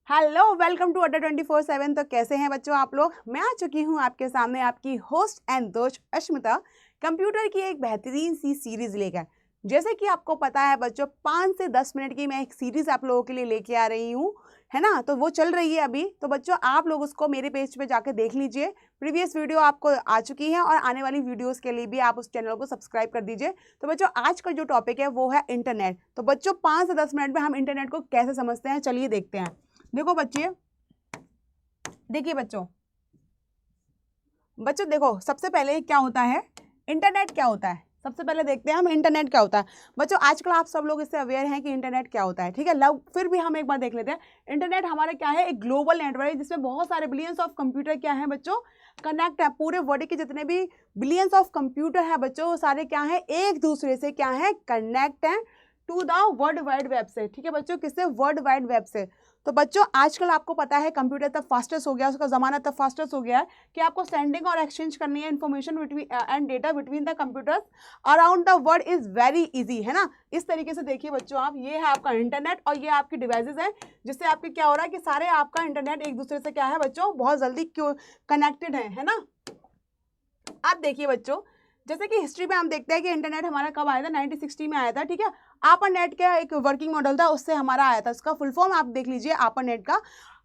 Hello, welcome to अड्डा 24/7। तो कैसे हैं बच्चों आप लोग। मैं आ चुकी हूं आपके सामने आपकी होस्ट एंड दोस्त अश्मिता, कंप्यूटर की एक बेहतरीन सी सीरीज लेकर। जैसे कि आपको पता है बच्चों, 5 से 10 मिनट की मैं एक सीरीज आप लोगों के लिए लेके आ रही हूं, है ना। तो वो चल रही है अभी। तो बच्चों आप लोग उसको मेरे पेज पे जाके देख लीजिए। प्रीवियस वीडियो आपको आ चुकी है और आने वाली वीडियोस के लिए भी आप उस चैनल को सब्सक्राइब कर दीजिए। तो बच्चों आज का जो टॉपिक है वो है इंटरनेट। तो बच्चों 5 से 10 मिनट में हम इंटरनेट को कैसे समझते हैं, चलिए देखते हैं। देखो बच्चे, देखिए बच्चों बच्चों देखो, सबसे पहले क्या होता है इंटरनेट, क्या होता है सबसे पहले देखते हैं हम इंटरनेट क्या होता है। बच्चों आजकल आप सब लोग इससे अवेयर हैं कि इंटरनेट क्या होता है, ठीक है। लव फिर भी हम एक बार देख लेते हैं। इंटरनेट हमारा क्या है, एक ग्लोबल नेटवर्क है जिसमें बहुत सारे बिलियंस ऑफ कंप्यूटर क्या है बच्चों, कनेक्ट है। पूरे वर्ल्ड के जितने भी बिलियंस ऑफ कंप्यूटर है बच्चों, वो सारे क्या है, एक दूसरे से क्या है, कनेक्ट है to the world wide web से, ठीक है बच्चों। किससे, वर्ल्ड वाइड वेब से। तो बच्चों आजकल आपको पता है कंप्यूटर तब फास्टेस्ट हो गया, उसका जमाना तब फास्टेस्ट हो गया है कि आपको सेंडिंग और एक्सचेंज करनी है information between and data between the computers around the world is very easy, है ना। इस तरीके से देखिए बच्चों आप, ये है आपका इंटरनेट और ये आपकी डिवाइसेस है जिससे आपके क्या हो रहा है कि सारे आपका इंटरनेट एक दूसरे से क्या है बच्चों, बहुत जल्दी कनेक्टेड है ना। आप देखिए बच्चों, जैसे कि हिस्ट्री में हम देखते हैं कि इंटरनेट हमारा कब आया था, 1960 में आया था, ठीक है। आपर्नेट का एक वर्किंग मॉडल था, उससे हमारा आया था। इसका फुल फॉर्म आप देख लीजिए आपर्नेट का,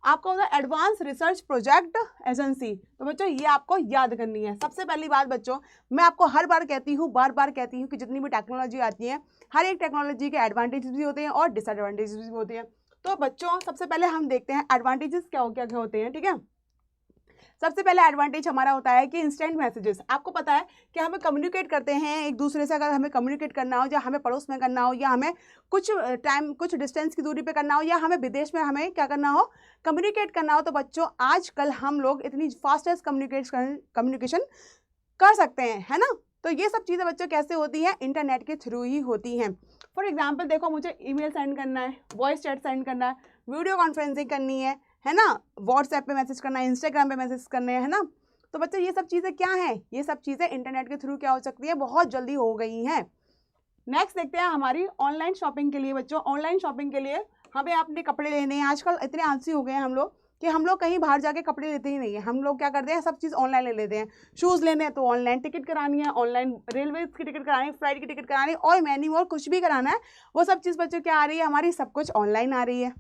आपको होता है एडवांस रिसर्च प्रोजेक्ट एजेंसी। तो बच्चों ये आपको याद करनी है। सबसे पहली बात बच्चों, मैं आपको हर बार कहती हूँ, बार बार कहती हूँ कि जितनी भी टेक्नोलॉजी आती है, हर एक टेक्नोलॉजी के एडवांटेजेस भी होते हैं और डिसएडवांटेजेस भी होते हैं। तो बच्चों सबसे पहले हम देखते हैं एडवांटेजेस क्या क्या होते हैं, ठीक है। सबसे पहला एडवांटेज हमारा होता है कि इंस्टेंट मैसेजेस। आपको पता है कि हमें कम्युनिकेट करते हैं एक दूसरे से, अगर हमें कम्युनिकेट करना हो या हमें पड़ोस में करना हो या हमें कुछ टाइम कुछ डिस्टेंस की दूरी पे करना हो या हमें विदेश में हमें क्या करना हो, कम्युनिकेट करना हो, तो बच्चों आजकल हम लोग इतनी फास्टेस्ट कम्युनिकेशन कर सकते हैं, है ना। तो ये सब चीज़ें बच्चों कैसे होती हैं, इंटरनेट के थ्रू ही होती हैं। फॉर एग्जाम्पल देखो, मुझे ईमेल सेंड करना है, वॉइस चैट सेंड करना है, वीडियो कॉन्फ्रेंसिंग करनी है ना, व्हाट्सएप पे मैसेज करना है, इंस्टाग्राम पे मैसेज करने हैं, है ना। तो बच्चों ये सब चीज़ें क्या हैं, ये सब चीज़ें इंटरनेट के थ्रू क्या हो सकती है, बहुत जल्दी हो गई हैं। नेक्स्ट देखते हैं हमारी ऑनलाइन शॉपिंग के लिए। बच्चों ऑनलाइन शॉपिंग के लिए हमें अपने कपड़े लेने हैं, आजकल इतने आलसी हो गए हैं हम लोग कि हम लोग कहीं बाहर जाके कपड़े लेते ही नहीं है। हम लोग क्या करते हैं, सब चीज़ ऑनलाइन ले लेते हैं। शूज़ लेने हैं तो ऑनलाइन, टिकट करानी है ऑनलाइन, रेलवे की टिकट करानी है, फ्लाइट की टिकट करानी है और मैनी और कुछ भी कराना है, वो सब चीज़ बच्चों क्या आ रही है, हमारी सब कुछ ऑनलाइन आ रही है।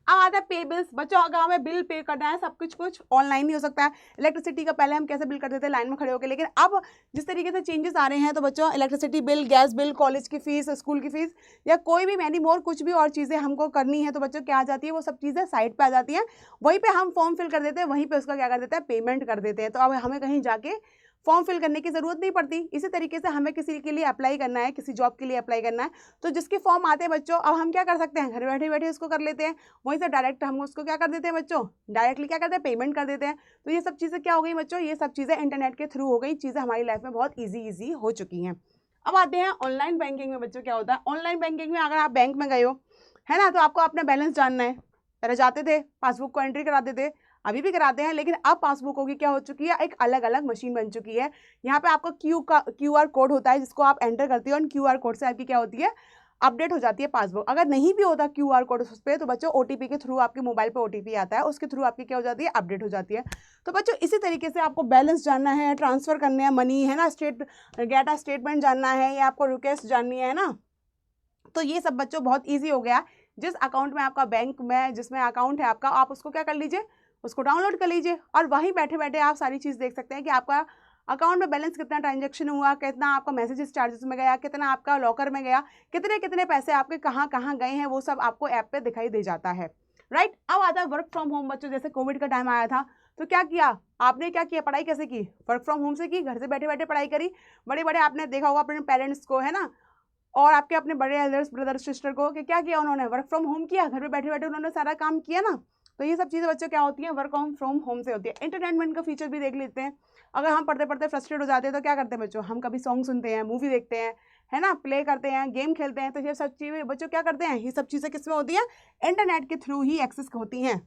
अब आता है पे बिल्स। बच्चों अगर हमें बिल पे करना है, सब कुछ ऑनलाइन ही हो सकता है। इलेक्ट्रिसिटी का पहले हम कैसे बिल करते थे, लाइन में खड़े होकर, लेकिन अब जिस तरीके से चेंजेस आ रहे हैं, तो बच्चों electricity bill, gas bill, college की फीस, स्कूल की फीस या कोई भी मैनी मोर कुछ भी और चीज़ें हमको करनी है, तो बच्चों क्या आ जाती है, वो सब चीज़ें साइड पर आ जाती हैं। वहीं पर हम फॉर्म फिल कर देते हैं, वहीं पर उसका क्या कर देते हैं, पेमेंट कर देते हैं। तो अब हमें कहीं जाके फॉर्म फिल करने की ज़रूरत नहीं पड़ती। इसी तरीके से हमें किसी के लिए अप्लाई करना है, किसी जॉब के लिए अप्लाई करना है, तो जिसके फॉर्म आते हैं बच्चों, अब हम क्या कर सकते हैं, घर बैठे बैठे उसको कर लेते हैं। वहीं से डायरेक्ट हम उसको क्या कर देते हैं बच्चों, डायरेक्टली क्या करते हैं, पेमेंट कर देते हैं। तो ये सब चीज़ें क्या हो गई बच्चों, ये सब चीज़ें इंटरनेट के थ्रू हो गई, चीज़ें हमारी लाइफ में बहुत ईजी हो चुकी हैं। अब आते हैं ऑनलाइन बैंकिंग में। बच्चों क्या होता है ऑनलाइन बैंकिंग में, अगर आप बैंक में गए हो, है ना, तो आपको अपना बैलेंस जानना है। पहले जाते थे, पासबुक को एंट्री कराते थे, अभी भी कराते हैं, लेकिन अब पासबुकों की क्या हो चुकी है, एक अलग अलग मशीन बन चुकी है। यहाँ पे आपका क्यूआर कोड होता है जिसको आप एंटर करते हो, और क्यूआर कोड से आपकी क्या होती है, अपडेट हो जाती है पासबुक। अगर नहीं भी होता क्यूआर कोड उस पर, तो बच्चों ओटीपी के थ्रू, आपके मोबाइल पे ओटीपी आता है, उसके थ्रू आपकी क्या हो जाती है, अपडेट हो जाती है। तो बच्चों इसी तरीके से आपको बैलेंस जानना है, ट्रांसफर करने हैं मनी, है ना, डेटा स्टेटमेंट जानना है, या आपको रिक्वेस्ट जाननी है ना, तो ये सब बच्चों बहुत ईजी हो गया। जिस अकाउंट में आपका बैंक में जिसमें अकाउंट है आपका, आप उसको क्या कर लीजिए, उसको डाउनलोड कर लीजिए, और वहीं बैठे बैठे आप सारी चीज़ देख सकते हैं कि आपका अकाउंट में बैलेंस कितना, ट्रांजैक्शन हुआ कितना, आपका मैसेजेस चार्जेस में गया कितना, आपका लॉकर में गया कितने कितने पैसे आपके कहाँ कहाँ गए हैं, वो सब आपको ऐप पे दिखाई दे जाता है, राइट। अब आता है वर्क फ्रॉम होम। बच्चों जैसे कोविड का टाइम आया था, तो क्या किया आपने, क्या किया, पढ़ाई कैसे की, वर्क फ्रॉम होम से की, घर से बैठे बैठे पढ़ाई करी। बड़े बड़े आपने देखा होगा अपने पेरेंट्स को, है ना, और आपके अपने बड़े एल्डर्स ब्रदर सिस्टर को, कि क्या किया उन्होंने, वर्क फ्रॉम होम किया, घर पे बैठे बैठे उन्होंने सारा काम किया ना। तो ये सब चीज़ें बच्चों क्या होती हैं, वर्क फ्रॉम होम से होती है। एंटरटेनमेंट का फीचर भी देख लेते हैं। अगर हम पढ़ते पढ़ते फ्रस्ट्रेट हो जाते हैं तो क्या करते हैं बच्चों, हम कभी सॉन्ग सुनते हैं, मूवी देखते हैं, है ना, प्ले करते हैं, गेम खेलते हैं। तो ये सब चीज़ें बच्चों क्या करते हैं, ये सब चीज़ें किस में होती हैं, इंटरनेट के थ्रू ही एक्सेस होती हैं।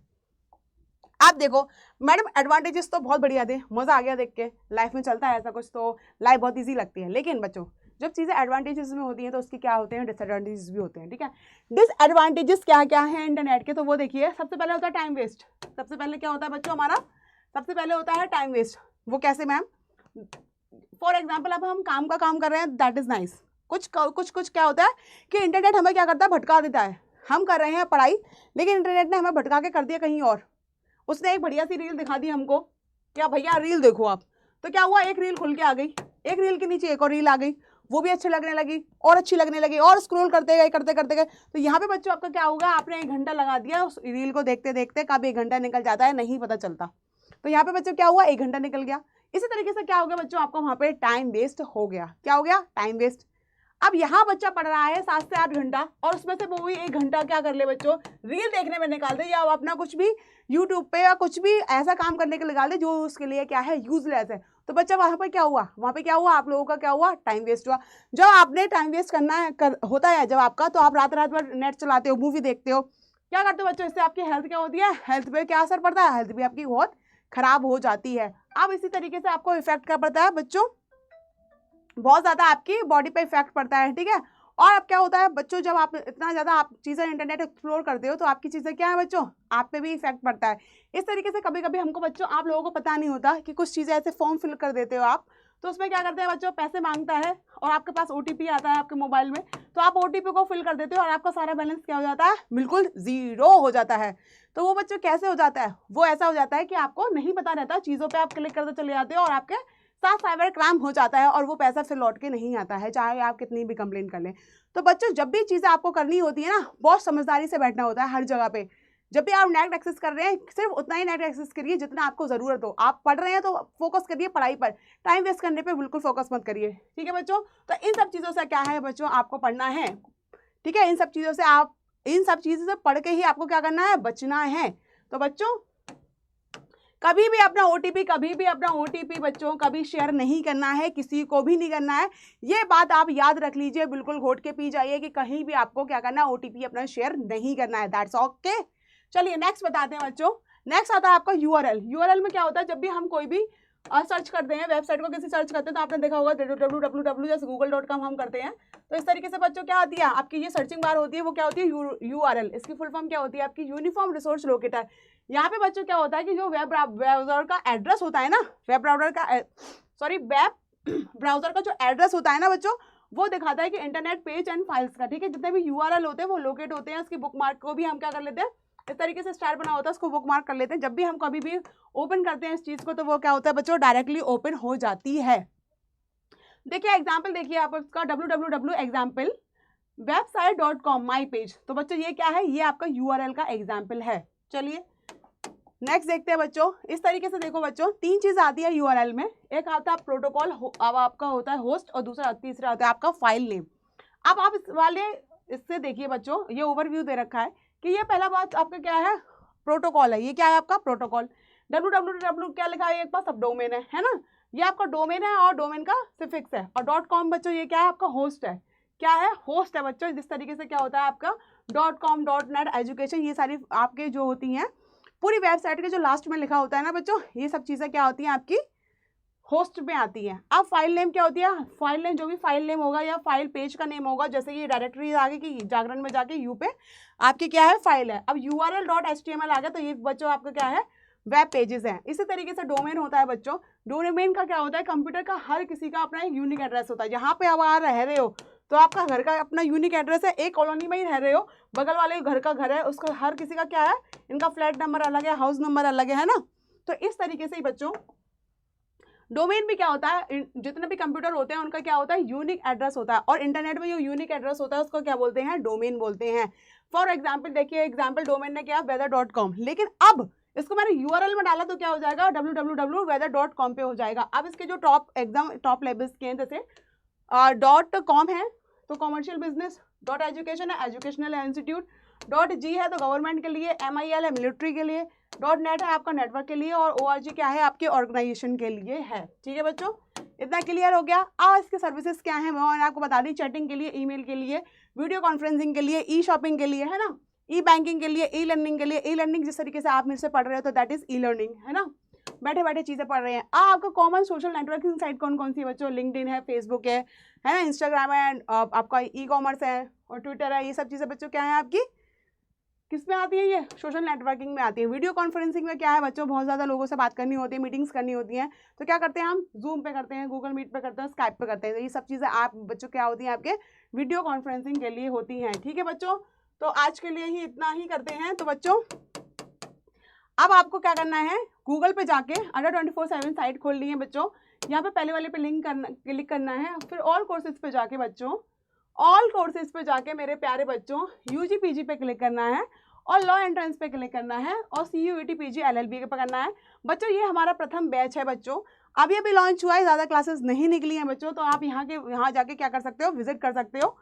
आप देखो मैडम, एडवांटेजेस तो बहुत बढ़िया थे, मज़ा आ गया देख के, लाइफ में चलता है ऐसा कुछ, तो लाइफ बहुत ईजी लगती है। लेकिन बच्चों जब चीज़ें एडवांटेजेस में होती हैं तो उसके क्या होते हैं, डिसएडवांटेजेस भी होते हैं, ठीक है। डिसएडवांटेजेस क्या क्या है इंटरनेट के, तो वो देखिए, सबसे पहले होता है टाइम वेस्ट। सबसे पहले क्या होता है बच्चों हमारा, सबसे पहले होता है टाइम वेस्ट। वो कैसे मैम, फॉर एग्जाम्पल अब हम काम का काम कर रहे हैं, दैट इज नाइस। कुछ क्या होता है कि इंटरनेट हमें क्या करता है, भटका देता है। हम कर रहे हैं पढ़ाई, लेकिन इंटरनेट ने हमें भटका के कर दिया कहीं और। उसने एक बढ़िया सी रील दिखा दी हमको, क्या भैया रील देखो आप, तो क्या हुआ, एक रील खुल के आ गई, एक रील के नीचे एक और रील आ गई, वो भी अच्छी लगने लगी और अच्छी लगने लगी, और स्क्रॉल करते गए करते करते गए। तो यहाँ पे बच्चों आपका क्या होगा, आपने 1 घंटा लगा दिया उस रील को देखते देखते, कब 1 घंटा निकल जाता है नहीं पता चलता। तो यहाँ पे बच्चों क्या हुआ, 1 घंटा निकल गया। इसी तरीके से क्या हो गया बच्चों, आपको वहाँ पे टाइम वेस्ट हो गया। क्या हो गया, टाइम वेस्ट। अब यहाँ बच्चा पढ़ रहा है 7 से 8 घंटा, और उसमें से वो भी 1 घंटा क्या कर ले बच्चों, रील देखने में निकाल दे, या अपना कुछ भी यूट्यूब पे या कुछ भी ऐसा काम करने के निकाल दे जो उसके लिए क्या है, यूजलेस है। तो बच्चा वहाँ पे क्या हुआ, वहाँ पे क्या हुआ, आप लोगों का क्या हुआ, टाइम वेस्ट हुआ। जब आपने टाइम वेस्ट करना है होता है जब आपका, तो आप रात रात भर नेट चलाते हो, मूवी देखते हो, क्या करते हो बच्चों, इससे आपकी हेल्थ क्या होती है, हेल्थ पे क्या असर पड़ता है, हेल्थ भी आपकी बहुत खराब हो जाती है। अब इसी तरीके से आपको इफेक्ट क्या पड़ता है बच्चों, बहुत ज़्यादा आपकी बॉडी पे इफेक्ट पड़ता है, ठीक है। और अब क्या होता है बच्चों, जब आप इतना ज़्यादा आप चीज़ें इंटरनेट एक्सप्लोर करते हो, तो आपकी चीज़ें क्या है बच्चों, आप पे भी इफेक्ट पड़ता है। इस तरीके से कभी कभी हमको बच्चों, आप लोगों को पता नहीं होता कि कुछ चीज़ें ऐसे फॉर्म फिल कर देते हो आप, तो उसमें क्या करते हैं बच्चों, पैसे मांगता है और आपके पास OTP आता है आपके मोबाइल में, तो आप OTP को फिल कर देते हो और आपका सारा बैलेंस क्या हो जाता है, बिल्कुल ज़ीरो हो जाता है। तो वो बच्चों कैसे हो जाता है, वो ऐसा हो जाता है कि आपको नहीं पता रहता, चीज़ों पर आप क्लिक करते चले जाते हो और आपके साथ साइबर क्राइम हो जाता है, और वो पैसा फिर लौट के नहीं आता है, चाहे आप कितनी भी कंप्लेन कर लें। तो बच्चों जब भी चीज़ें आपको करनी होती है ना, बहुत समझदारी से बैठना होता है हर जगह पे। जब भी आप नेट एक्सेस कर रहे हैं, सिर्फ उतना ही नेट एक्सेस करिए जितना आपको ज़रूरत हो। आप पढ़ रहे हैं तो फोकस करिए पढ़ाई पर, टाइम वेस्ट करने पे बिल्कुल फोकस मत करिए, ठीक है बच्चों। तो इन सब चीज़ों से क्या है बच्चों, आपको पढ़ना है, ठीक है। इन सब चीज़ों से पढ़ के ही आपको क्या करना है, बचना है। तो बच्चों कभी भी अपना OTP बच्चों कभी शेयर नहीं करना है, किसी को भी नहीं करना है। ये बात आप याद रख लीजिए, बिल्कुल घोट के पी जाइए कि कहीं भी आपको क्या करना है, OTP अपना शेयर नहीं करना है, दैट्स ओके। चलिए नेक्स्ट बताते हैं बच्चों। नेक्स्ट आता है आपका URL में क्या होता है, जब भी हम कोई भी सर्च करते हैं, वेबसाइट को किसी सर्च करते हैं, तो आपने देखा होगा www जैसे google.com हम करते हैं, तो इस तरीके से बच्चों क्या आती है आपकी, ये सर्चिंग बार होती है, वो क्या होती है, URL। इसकी फुल फॉर्म क्या होती है आपकी, यूनिफॉर्म रिसोर्स लोकेटर। यहाँ पे बच्चों क्या होता है कि जो वेब ब्राउजर का एड्रेस होता है ना, वेब ब्राउजर का जो एड्रेस होता है ना बच्चों, वो दिखाता है कि इंटरनेट पेज एंड फाइल्स का, ठीक है। जितने भी URL होते हैं वो लोकेट होते हैं, उसकी बुकमार्क को भी हम क्या कर लेते हैं, इस तरीके से स्टार बना होता है, उसको बुकमार्क कर लेते हैं। जब भी हम कभी भी ओपन करते हैं इस चीज़ को, तो वो क्या होता है बच्चों, डायरेक्टली ओपन हो जाती है। देखिए एग्जाम्पल देखिए आप इसका, www example website.com my page. तो बच्चों ये क्या है, ये आपका URL का एग्जाम्पल है। चलिए नेक्स्ट देखते हैं बच्चों। इस तरीके से देखो बच्चों, 3 चीज़ आती है URL में, एक आता है प्रोटोकॉल, अब आपका होता है होस्ट, और तीसरा होता है आपका फाइल नेम। अब आप इससे देखिए बच्चों, ये ओवरव्यू दे रखा है कि ये पहला बात आपका क्या है, प्रोटोकॉल है। ये क्या है आपका प्रोटोकॉल, www क्या लिखा है एक पास, सब डोमेन है ना, ये आपका डोमेन है और डोमेन का सिफिक्स है। और .com बच्चों ये क्या है आपका होस्ट है, क्या है, होस्ट है बच्चों। जिस तरीके से क्या होता है आपका .com .net एजुकेशन, ये सारी आपके जो होती हैं पूरी वेबसाइट के जो लास्ट में लिखा होता है ना बच्चों, ये सब चीज़ें क्या होती हैं आपकी होस्ट में आती हैं। अब फाइल नेम क्या होती है, फाइल नेम जो भी फाइल नेम होगा या फाइल पेज का नेम होगा, जैसे ये डायरेक्टरी आगे की जागरण में जाके यू पे आपकी क्या है फाइल है। अब URL.html आ गया, तो ये बच्चों आपका क्या है, वेब पेजेस हैं। इसी तरीके से डोमेन होता है बच्चों, डोमेन का क्या होता है, कंप्यूटर का हर किसी का अपना एक यूनिक एड्रेस होता है। जहाँ पे आप रह रहे हो तो आपका घर का अपना यूनिक एड्रेस है, एक कॉलोनी में ही रह रहे हो, बगल वाले घर का घर है, उसका हर किसी का क्या है, इनका फ्लैट नंबर अलग है, हाउस नंबर अलग है ना। तो इस तरीके से ही बच्चों डोमेन भी क्या होता है, जितने भी कंप्यूटर होते हैं उनका क्या होता है, यूनिक एड्रेस होता है। और इंटरनेट में जो यूनिक एड्रेस होता है उसको क्या बोलते हैं, डोमेन बोलते हैं। फॉर एग्जाम्पल देखिए, एग्जाम्पल डोमेन ने क्या weather.com, लेकिन अब इसको मैंने URL में डाला तो क्या हो जाएगा, www.weather.com पे हो जाएगा। अब इसके जो टॉप लेवल्स के हैं, जैसे .com है तो कॉमर्शियल बिजनेस, .education है एजुकेशनल इंस्टीट्यूट, .g है तो गवर्नमेंट के लिए, MIL है मिलिट्री के लिए, .net है आपका नेटवर्क के लिए, और ORG क्या है आपके ऑर्गेनाइजेशन के लिए है। ठीक है बच्चों, इतना क्लियर हो गया। अब इसके सर्विसेज क्या है मैंने आपको बता दी, चैटिंग के लिए, ईमेल के लिए, वीडियो कॉन्फ्रेंसिंग के लिए, ई-शॉपिंग के लिए, है ना, ई बैंकिंग के लिए, ई लर्निंग के लिए। ई लर्निंग जिस तरीके से आप मेरे से पढ़ रहे हो तो दैट इज ई लर्निंग, है ना। बैठे बैठे चीज़ें पढ़ रहे हैं। आपका कॉमन सोशल नेटवर्किंग साइट कौन कौन सी है बच्चों? लिंक्डइन है, फेसबुक है ना, इंस्टाग्राम है, आपका ई कॉमर्स है और ट्विटर है। ये सब चीज़ें बच्चों क्या है आपकी, किस में आती है? ये सोशल नेटवर्किंग में आती है। वीडियो कॉन्फ्रेंसिंग में क्या है बच्चों? बहुत ज़्यादा लोगों से बात करनी होती है, मीटिंग्स करनी होती हैं, तो क्या करते हैं हम? जूम पे करते हैं, गूगल मीट पे करते हैं, स्काइप पे करते हैं। तो ये सब चीज़ें आप बच्चों क्या होती हैं आपके वीडियो कॉन्फ्रेंसिंग के लिए होती हैं। ठीक है बच्चों, तो आज के लिए ही इतना ही करते हैं। तो बच्चों अब आपको क्या करना है, गूगल पे जाके अडा 24/7 साइट खोल ली है बच्चों। यहाँ पे पहले वाले पे क्लिक करना है, फिर ऑल कोर्सेज पे जाके बच्चों, ऑल कोर्सेज पे जाके मेरे प्यारे बच्चों यूजी पीजी पे क्लिक करना है और लॉ एंट्रेंस पे क्लिक करना है और CUET PG LLB पे करना है बच्चों। ये हमारा प्रथम बैच है बच्चों, अभी अभी लॉन्च हुआ है, ज़्यादा क्लासेस नहीं निकली हैं बच्चों। तो आप यहाँ जाके क्या कर सकते हो, विजिट कर सकते हो।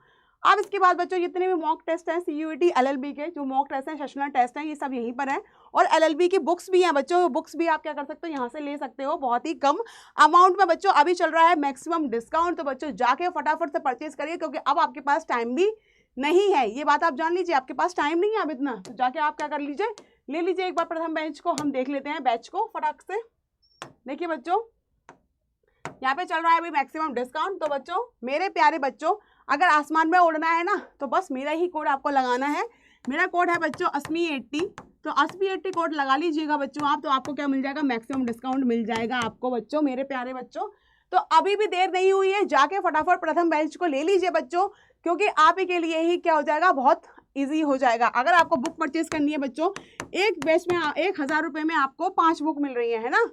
अब इसके बाद बच्चों जितने भी मॉक टेस्ट हैं CUET LLB के, जो मॉक टेस्ट हैं, सेशनल टेस्ट हैं, ये सब यहीं पर हैं। और LLB की बुक्स भी हैं बच्चों, बुक्स भी आप क्या कर सकते हो, यहाँ से ले सकते हो बहुत ही कम अमाउंट में बच्चों। अभी चल रहा है मैक्सिमम डिस्काउंट, तो बच्चों जाके फटाफट से परचेज करिए, क्योंकि अब आपके पास टाइम भी नहीं है। ये बात आप जान लीजिए, आपके पास टाइम नहीं है अब इतना, तो जाके आप क्या कर लीजिए, ले लीजिए एक बार प्रथम बैच को। हम देख लेते हैं बैच को फटाक से। देखिए बच्चों, यहाँ पे चल रहा है अभी मैक्सिमम डिस्काउंट। तो बच्चों मेरे प्यारे बच्चों, अगर आसमान में उड़ना है ना, तो बस मेरा ही कोड आपको लगाना है। मेरा कोड है बच्चों ASMI80, तो ASMI80 कोड लगा लीजिएगा बच्चों आप, तो आपको क्या मिल जाएगा, मैक्सिमम डिस्काउंट मिल जाएगा आपको बच्चों, मेरे प्यारे बच्चों। तो अभी भी देर नहीं हुई है, जाके फटाफट प्रथम बैच को ले लीजिए बच्चों, क्योंकि आप ही के लिए ही क्या हो जाएगा, बहुत ईजी हो जाएगा। अगर आपको बुक परचेज करनी है बच्चों, एक बैच में 1000 रुपये में आपको 5 बुक मिल रही है ना।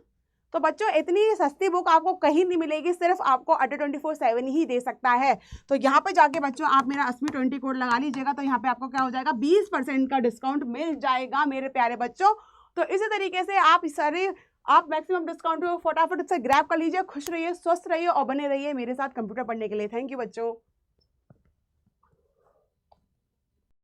तो बच्चों इतनी सस्ती बुक आपको कहीं नहीं मिलेगी, सिर्फ आपको अड्डा 24/7 ही दे सकता है। तो यहाँ पे जाके बच्चों आप मेरा ASMI20 कोड लगा लीजिएगा, तो यहाँ पे आपको क्या हो जाएगा, 20% का डिस्काउंट मिल जाएगा मेरे प्यारे बच्चों। तो इसी तरीके से आप मैक्सिमम डिस्काउंट फटाफट से ग्रैब कर लीजिए। खुश रहिए, स्वस्थ रहिए और बने रहिए मेरे साथ कंप्यूटर पढ़ने के लिए। थैंक यू बच्चों।